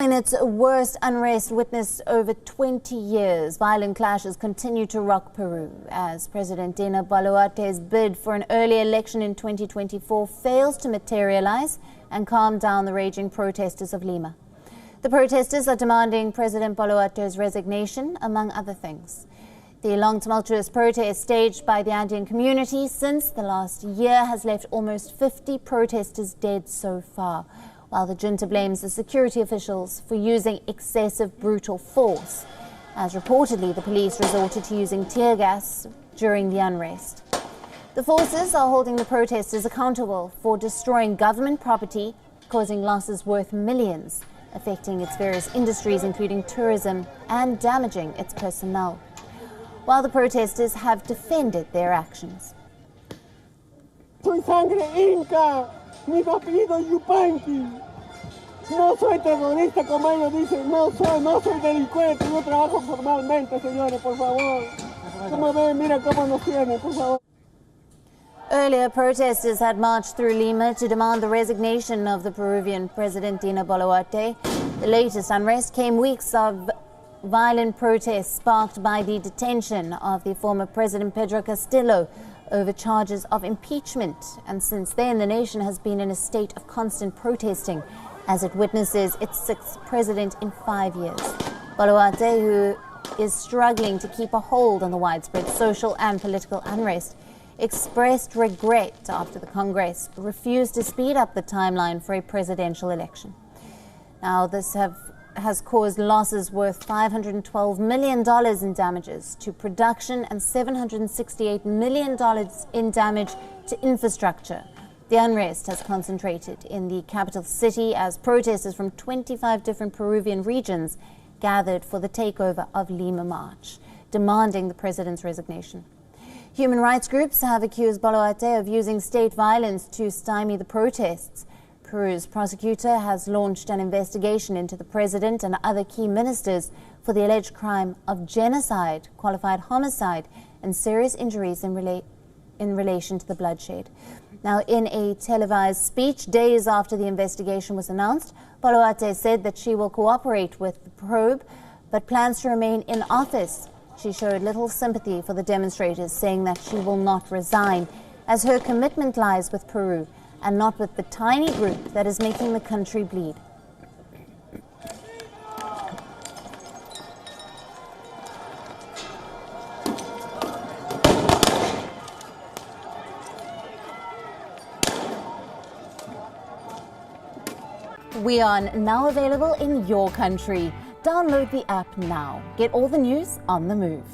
In its worst unrest witnessed over 20 years, violent clashes continue to rock Peru as President Dina Boluarte's bid for an early election in 2024 fails to materialize and calm down the raging protesters of Lima. The protesters are demanding President Boluarte's resignation, among other things. The long tumultuous protest staged by the Andean community since the last year has left almost 50 protesters dead so far, while the junta blames the security officials for using excessive brutal force, as reportedly the police resorted to using tear gas during the unrest. The forces are holding the protesters accountable for destroying government property, causing losses worth millions, affecting its various industries including tourism, and damaging its personnel, while the protesters have defended their actions. Soy sangre inca, mi apellido Yupanqui. No soy terrorista como ellos dicen, no soy delincuente, yo trabajo formalmente, señores, por favor. Como ven, mira cómo nos tienen, por favor. Earlier, protesters had marched through Lima to demand the resignation of the Peruvian President Dina Boluarte. The latest unrest came weeks of violent protests sparked by the detention of the former President Pedro Castillo over charges of impeachment. And since then, the nation has been in a state of constant protesting as it witnesses its sixth president in 5 years. Boluarte, who is struggling to keep a hold on the widespread social and political unrest, expressed regret after the Congress refused to speed up the timeline for a presidential election. Now, this has caused losses worth $512 million in damages to production and $768 million in damage to infrastructure. The unrest has concentrated in the capital city as protesters from 25 different Peruvian regions gathered for the takeover of Lima March, demanding the president's resignation. Human rights groups have accused Boluarte of using state violence to stymie the protests. Peru's prosecutor has launched an investigation into the president and other key ministers for the alleged crime of genocide, qualified homicide, and serious injuries in relation to the bloodshed. Now, in a televised speech days after the investigation was announced, Boluarte said that she will cooperate with the probe, but plans to remain in office. She showed little sympathy for the demonstrators, saying that she will not resign, as her commitment lies with Peru and not with the tiny group that is making the country bleed. WION, now available in your country. Download the app now. Get all the news on the move.